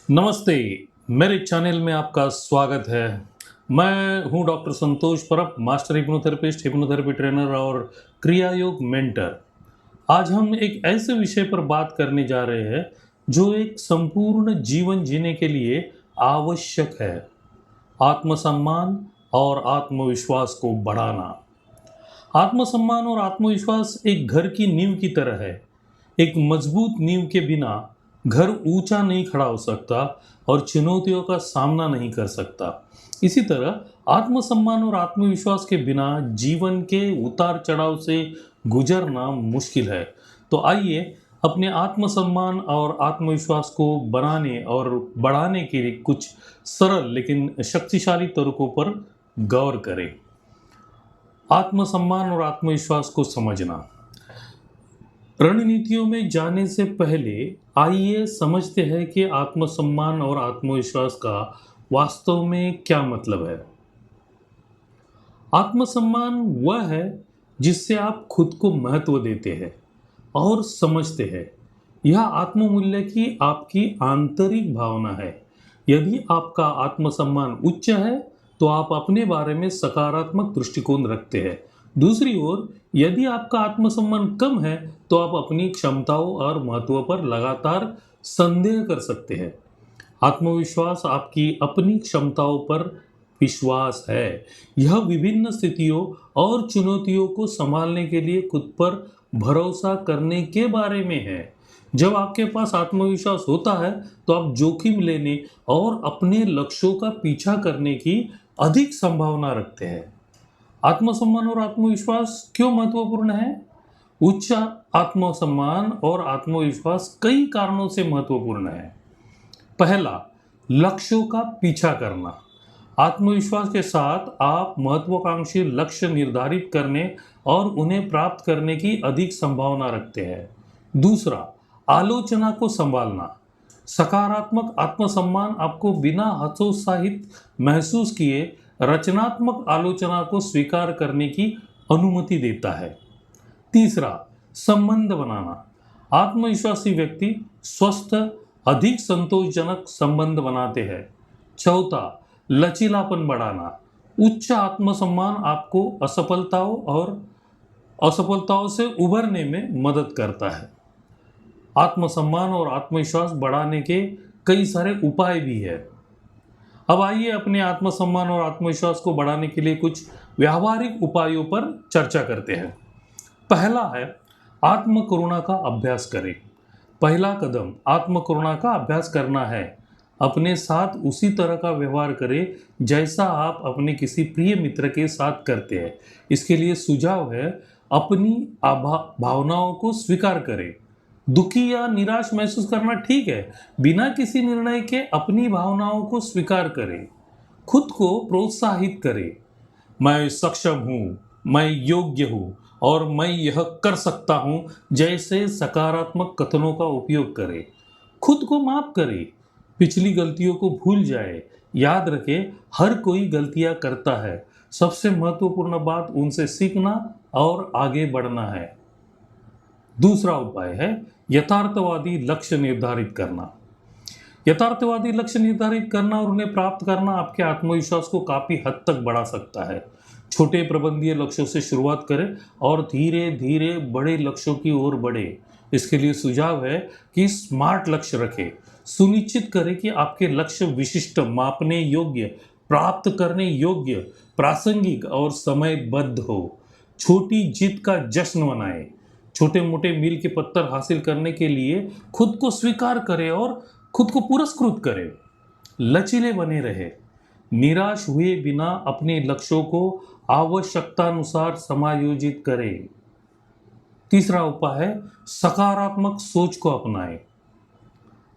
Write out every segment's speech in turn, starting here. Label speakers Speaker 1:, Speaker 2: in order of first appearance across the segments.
Speaker 1: नमस्ते, मेरे चैनल में आपका स्वागत है। मैं हूं डॉक्टर संतोष परब, मास्टर हिप्नोथेरेपिस्ट, हिप्नोथेरेपी ट्रेनर और क्रिया योग मेंटर। आज हम एक ऐसे विषय पर बात करने जा रहे हैं जो एक संपूर्ण जीवन जीने के लिए आवश्यक है। आत्मसम्मान और आत्मविश्वास को बढ़ाना। आत्मसम्मान और आत्मविश्वास एक घर की नींव की तरह है। एक मजबूत नींव के बिना घर ऊंचा नहीं खड़ा हो सकता और चुनौतियों का सामना नहीं कर सकता। इसी तरह आत्मसम्मान और आत्मविश्वास के बिना जीवन के उतार चढ़ाव से गुजरना मुश्किल है। तो आइए अपने आत्मसम्मान और आत्मविश्वास को बनाने और बढ़ाने के लिए कुछ सरल लेकिन शक्तिशाली तरीकों पर गौर करें। आत्मसम्मान और आत्मविश्वास को समझना। रणनीतियों में जाने से पहले आइए समझते हैं कि आत्मसम्मान और आत्मविश्वास का वास्तव में क्या मतलब है। आत्मसम्मान वह है जिससे आप खुद को महत्व देते हैं और समझते हैं। यह आत्ममूल्य की आपकी आंतरिक भावना है। यदि आपका आत्मसम्मान उच्च है तो आप अपने बारे में सकारात्मक दृष्टिकोण रखते हैं। दूसरी ओर यदि आपका आत्मसम्मान कम है तो आप अपनी क्षमताओं और महत्व पर लगातार संदेह कर सकते हैं। आत्मविश्वास आपकी अपनी क्षमताओं पर विश्वास है। यह विभिन्न स्थितियों और चुनौतियों को संभालने के लिए खुद पर भरोसा करने के बारे में है। जब आपके पास आत्मविश्वास होता है तो आप जोखिम लेने और अपने लक्ष्यों का पीछा करने की अधिक संभावना रखते हैं। आत्मसम्मान और आत्मविश्वास क्यों महत्वपूर्ण है? उच्च आत्मसम्मान और आत्मविश्वास कई कारणों से महत्वपूर्ण है। पहला, लक्ष्यों का पीछा करना। आत्मविश्वास के साथ आप महत्वाकांक्षी लक्ष्य निर्धारित करने और उन्हें प्राप्त करने की अधिक संभावना रखते हैं। दूसरा, आलोचना को संभालना। सकारात्मक आत्मसम्मान आपको बिना हतोत्साहित महसूस किए रचनात्मक आलोचना को स्वीकार करने की अनुमति देता है। तीसरा, संबंध बनाना। आत्मविश्वासी व्यक्ति स्वस्थ, अधिक संतोषजनक संबंध बनाते हैं। चौथा, लचीलापन बढ़ाना। उच्च आत्मसम्मान आपको असफलताओं से उभरने में मदद करता है। आत्मसम्मान और आत्मविश्वास बढ़ाने के कई सारे उपाय भी है। अब आइए अपने आत्मसम्मान और आत्मविश्वास को बढ़ाने के लिए कुछ व्यावहारिक उपायों पर चर्चा करते हैं। पहला है आत्मकरुणा का अभ्यास करें। पहला कदम आत्मकरुणा का अभ्यास करना है। अपने साथ उसी तरह का व्यवहार करें जैसा आप अपने किसी प्रिय मित्र के साथ करते हैं। इसके लिए सुझाव है अपनी भावनाओं को स्वीकार करें। दुखी या निराश महसूस करना ठीक है। बिना किसी निर्णय के अपनी भावनाओं को स्वीकार करें। खुद को प्रोत्साहित करें। मैं सक्षम हूँ, मैं योग्य हूँ और मैं यह कर सकता हूँ जैसे सकारात्मक कथनों का उपयोग करें। खुद को माफ करें। पिछली गलतियों को भूल जाए। याद रखें, हर कोई गलतियां करता है। सबसे महत्वपूर्ण बात उनसे सीखना और आगे बढ़ना है। दूसरा उपाय है यथार्थवादी लक्ष्य निर्धारित करना। यथार्थवादी लक्ष्य निर्धारित करना और उन्हें प्राप्त करना आपके आत्मविश्वास को काफी हद तक बढ़ा सकता है। छोटे प्रबंधीय लक्ष्यों से शुरुआत करें और धीरे धीरे बड़े लक्ष्यों की ओर बढ़े। इसके लिए सुझाव है कि स्मार्ट लक्ष्य रखें। सुनिश्चित करें कि आपके लक्ष्य विशिष्ट, मापने योग्य, प्राप्त करने योग्य, प्रासंगिक और समयबद्ध हो। छोटी जीत का जश्न मनाएं। छोटे मोटे मील के पत्थर हासिल करने के लिए खुद को स्वीकार करें और खुद को पुरस्कृत करें। लचीले बने रहे। निराश हुए बिना अपने लक्ष्यों को आवश्यकतानुसार समायोजित करें। तीसरा उपाय है सकारात्मक सोच को अपनाएं।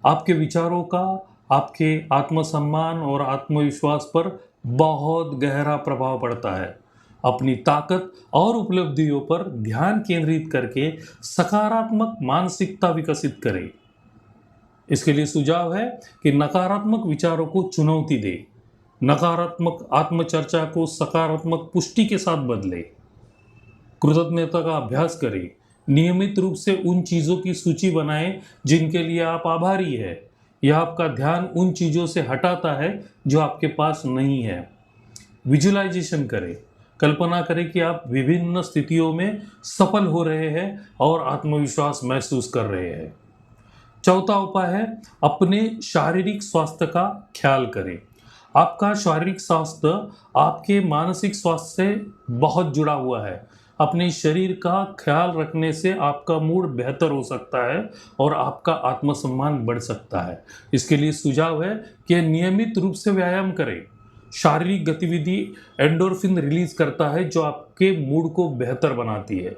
Speaker 1: आपके विचारों का आपके आत्मसम्मान और आत्मविश्वास पर बहुत गहरा प्रभाव पड़ता है। अपनी ताकत और उपलब्धियों पर ध्यान केंद्रित करके सकारात्मक मानसिकता विकसित करें। इसके लिए सुझाव है कि नकारात्मक विचारों को चुनौती दें। नकारात्मक आत्मचर्चा को सकारात्मक पुष्टि के साथ बदलें। कृतज्ञता का अभ्यास करें। नियमित रूप से उन चीज़ों की सूची बनाएं जिनके लिए आप आभारी हैं। यह आपका ध्यान उन चीज़ों से हटाता है जो आपके पास नहीं है। विजुअलाइजेशन करें, कल्पना करें कि आप विभिन्न स्थितियों में सफल हो रहे हैं और आत्मविश्वास महसूस कर रहे हैं। चौथा उपाय है अपने शारीरिक स्वास्थ्य का ख्याल करें। आपका शारीरिक स्वास्थ्य आपके मानसिक स्वास्थ्य से बहुत जुड़ा हुआ है। अपने शरीर का ख्याल रखने से आपका मूड बेहतर हो सकता है और आपका आत्मसम्मान बढ़ सकता है। इसके लिए सुझाव है कि नियमित रूप से व्यायाम करें। शारीरिक गतिविधि एंडोर्फिन रिलीज करता है जो आपके मूड को बेहतर बनाती है।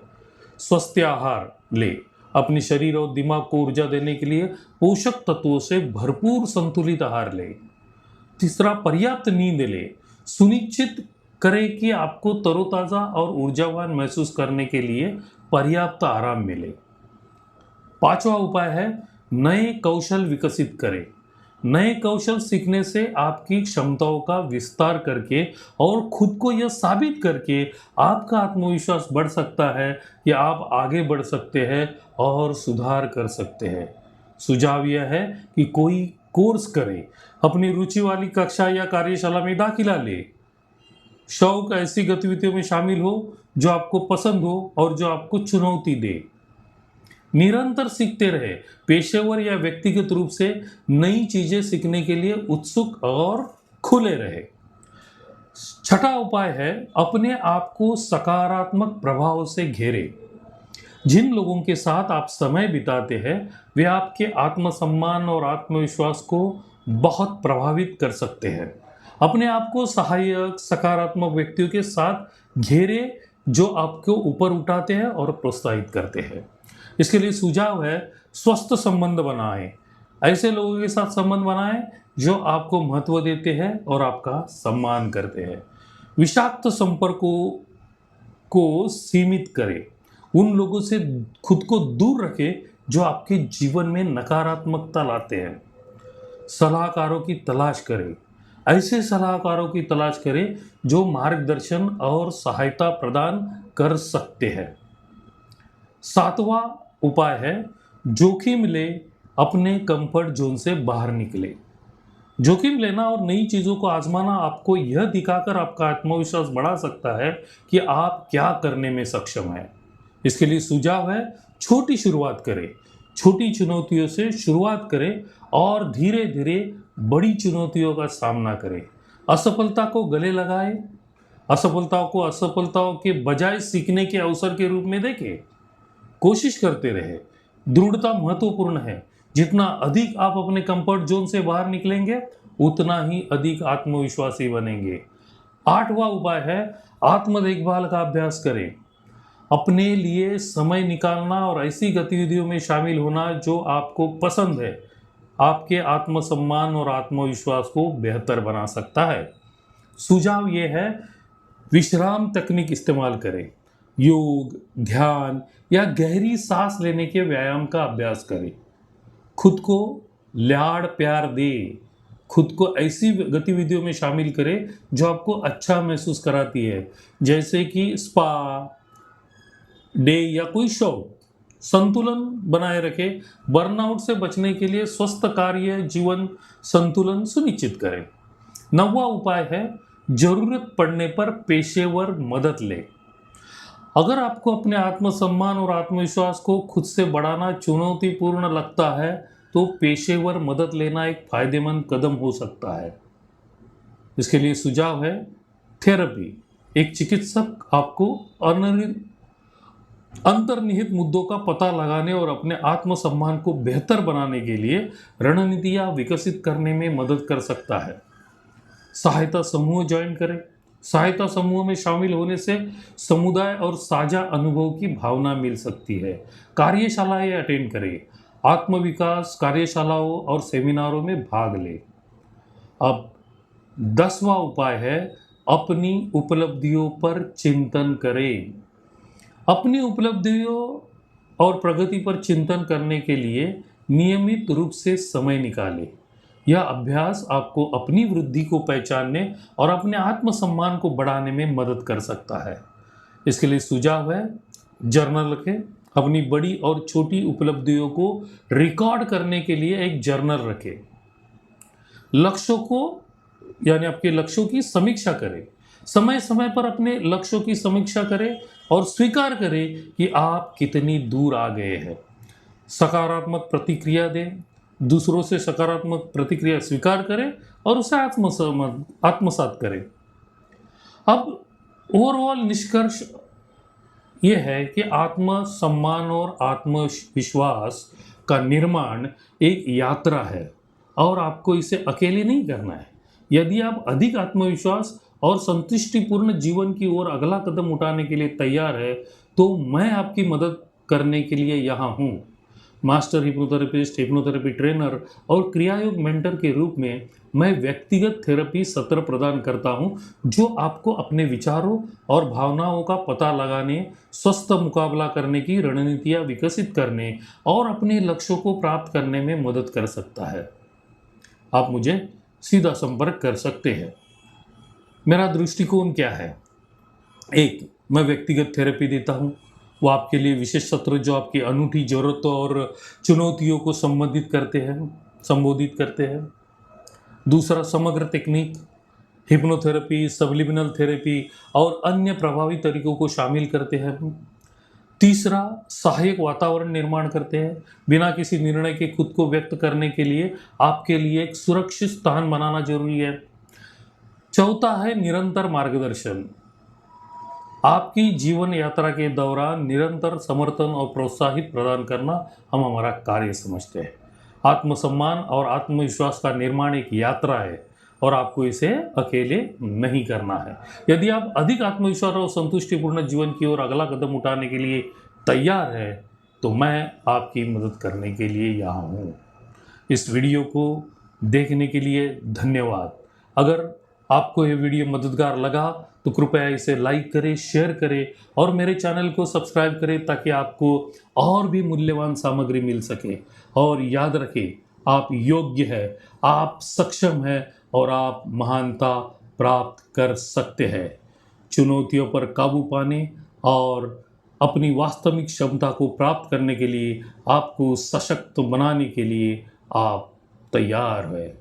Speaker 1: स्वस्थ आहार ले, अपने शरीर और दिमाग को ऊर्जा देने के लिए पोषक तत्वों से भरपूर संतुलित आहार ले। तीसरा, पर्याप्त नींद ले, सुनिश्चित करें कि आपको तरोताजा और ऊर्जावान महसूस करने के लिए पर्याप्त आराम मिले। पांचवा उपाय है नए कौशल विकसित करें। नए कौशल सीखने से आपकी क्षमताओं का विस्तार करके और खुद को यह साबित करके आपका आत्मविश्वास बढ़ सकता है कि आप आगे बढ़ सकते हैं और सुधार कर सकते हैं। सुझाव यह है कि कोई कोर्स करें, अपनी रुचि वाली कक्षा या कार्यशाला में दाखिला ले। शौक ऐसी गतिविधियों में शामिल हो जो आपको पसंद हो और जो आपको चुनौती दे। निरंतर सीखते रहे, पेशेवर या व्यक्तिगत रूप से नई चीजें सीखने के लिए उत्सुक और खुले रहे। छठा उपाय है अपने आप को सकारात्मक प्रभाव से घेरे। जिन लोगों के साथ आप समय बिताते हैं वे आपके आत्मसम्मान और आत्मविश्वास को बहुत प्रभावित कर सकते हैं। अपने आप को सहायक सकारात्मक व्यक्तियों के साथ घेरे जो आपको ऊपर उठाते हैं और प्रोत्साहित करते हैं। इसके लिए सुझाव है स्वस्थ संबंध बनाएं। ऐसे लोगों के साथ संबंध बनाएं जो आपको महत्व देते हैं और आपका सम्मान करते हैं। विषाक्त संपर्कों को सीमित करें। उन लोगों से खुद को दूर रखें जो आपके जीवन में नकारात्मकता लाते हैं। सलाहकारों की तलाश करें। ऐसे सलाहकारों की तलाश करें जो मार्गदर्शन और सहायता प्रदान कर सकते हैं। सातवां उपाय है जोखिम ले, अपने कंफर्ट जोन से बाहर निकले। जोखिम लेना और नई चीजों को आजमाना आपको यह दिखाकर आपका आत्मविश्वास बढ़ा सकता है कि आप क्या करने में सक्षम हैं। इसके लिए सुझाव है छोटी शुरुआत करें, छोटी चुनौतियों से शुरुआत करें और धीरे धीरे बड़ी चुनौतियों का सामना करें। असफलता को गले लगाएं, असफलताओं को असफलताओं के बजाय सीखने के अवसर के रूप में देखें। कोशिश करते रहे। दृढ़ता महत्वपूर्ण है। जितना अधिक आप अपने कंफर्ट जोन से बाहर निकलेंगे उतना ही अधिक आत्मविश्वासी बनेंगे। आठवां उपाय है आत्म देखभाल का अभ्यास करें। अपने लिए समय निकालना और ऐसी गतिविधियों में शामिल होना जो आपको पसंद है आपके आत्मसम्मान और आत्मविश्वास को बेहतर बना सकता है। सुझाव यह है विश्राम तकनीक इस्तेमाल करें। योग, ध्यान या गहरी सांस लेने के व्यायाम का अभ्यास करें। खुद को लाड़ प्यार दे। खुद को ऐसी गतिविधियों में शामिल करें जो आपको अच्छा महसूस कराती है, जैसे कि स्पा डे या कोई शौक। संतुलन बनाए रखें। बर्नआउट से बचने के लिए स्वस्थ कार्य जीवन संतुलन सुनिश्चित करें। नौवां उपाय है जरूरत पड़ने पर पेशेवर मदद लें। अगर आपको अपने आत्मसम्मान और आत्मविश्वास को खुद से बढ़ाना चुनौतीपूर्ण लगता है तो पेशेवर मदद लेना एक फायदेमंद कदम हो सकता है। इसके लिए सुझाव है थेरेपी। एक चिकित्सक आपको अंतर्निहित मुद्दों का पता लगाने और अपने आत्मसम्मान को बेहतर बनाने के लिए रणनीतियां विकसित करने में मदद कर सकता है। सहायता समूह ज्वाइन करें। सहायता समूह में शामिल होने से समुदाय और साझा अनुभव की भावना मिल सकती है। कार्यशालाएं अटेंड करें। आत्मविकास कार्यशालाओं और सेमिनारों में भाग लें। अब 10वां उपाय है अपनी उपलब्धियों पर चिंतन करें। अपनी उपलब्धियों और प्रगति पर चिंतन करने के लिए नियमित रूप से समय निकालें। यह अभ्यास आपको अपनी वृद्धि को पहचानने और अपने आत्मसम्मान को बढ़ाने में मदद कर सकता है। इसके लिए सुझाव है जर्नल रखें। अपनी बड़ी और छोटी उपलब्धियों को रिकॉर्ड करने के लिए एक जर्नल रखें। लक्ष्यों को यानी आपके लक्ष्यों की समीक्षा करें। समय समय पर अपने लक्ष्यों की समीक्षा करें और स्वीकार करें कि आप कितनी दूर आ गए हैं। सकारात्मक प्रतिक्रिया दें, दूसरों से सकारात्मक प्रतिक्रिया स्वीकार करें और उसे आत्मसात करें। अब ओवरऑल निष्कर्ष ये है कि आत्मसम्मान और आत्मविश्वास का निर्माण एक यात्रा है और आपको इसे अकेले नहीं करना है। यदि आप अधिक आत्मविश्वास और संतुष्टिपूर्ण जीवन की ओर अगला कदम उठाने के लिए तैयार है, तो मैं आपकी मदद करने के लिए यहाँ हूँ। मास्टर हिप्नोथेरेपिस्ट, हिप्नोथेरेपी ट्रेनर और क्रियायोग मेंटर के रूप में मैं व्यक्तिगत थेरेपी सत्र प्रदान करता हूं, जो आपको अपने विचारों और भावनाओं का पता लगाने, स्वस्थ मुकाबला करने की रणनीतियां विकसित करने और अपने लक्ष्यों को प्राप्त करने में मदद कर सकता है। आप मुझे सीधा संपर्क कर सकते हैं। मेरा दृष्टिकोण क्या है? एक, मैं व्यक्तिगत थेरेपी देता हूँ। वो आपके लिए विशेष सत्र जो आपकी अनूठी ज़रूरतों और चुनौतियों को संबोधित करते हैं। दूसरा, समग्र तकनीक, हिप्नोथेरेपी, सब्लिमिनल थेरेपी और अन्य प्रभावी तरीकों को शामिल करते हैं। तीसरा, सहायक वातावरण निर्माण करते हैं। बिना किसी निर्णय के खुद को व्यक्त करने के लिए आपके लिए एक सुरक्षित स्थान बनाना जरूरी है। चौथा है निरंतर मार्गदर्शन। आपकी जीवन यात्रा के दौरान निरंतर समर्थन और प्रोत्साहित प्रदान करना हम हमारा कार्य समझते हैं। आत्मसम्मान और आत्मविश्वास का निर्माण एक यात्रा है और आपको इसे अकेले नहीं करना है। यदि आप अधिक आत्मविश्वास और संतुष्टिपूर्ण जीवन की ओर अगला कदम उठाने के लिए तैयार है, तो मैं आपकी मदद करने के लिए यहाँ हूँ। इस वीडियो को देखने के लिए धन्यवाद। अगर आपको ये वीडियो मददगार लगा तो कृपया इसे लाइक करें, शेयर करें और मेरे चैनल को सब्सक्राइब करें, ताकि आपको और भी मूल्यवान सामग्री मिल सके। और याद रखें, आप योग्य हैं, आप सक्षम हैं और आप महानता प्राप्त कर सकते हैं। चुनौतियों पर काबू पाने और अपनी वास्तविक क्षमता को प्राप्त करने के लिए, आपको सशक्त बनाने के लिए आप तैयार हैं।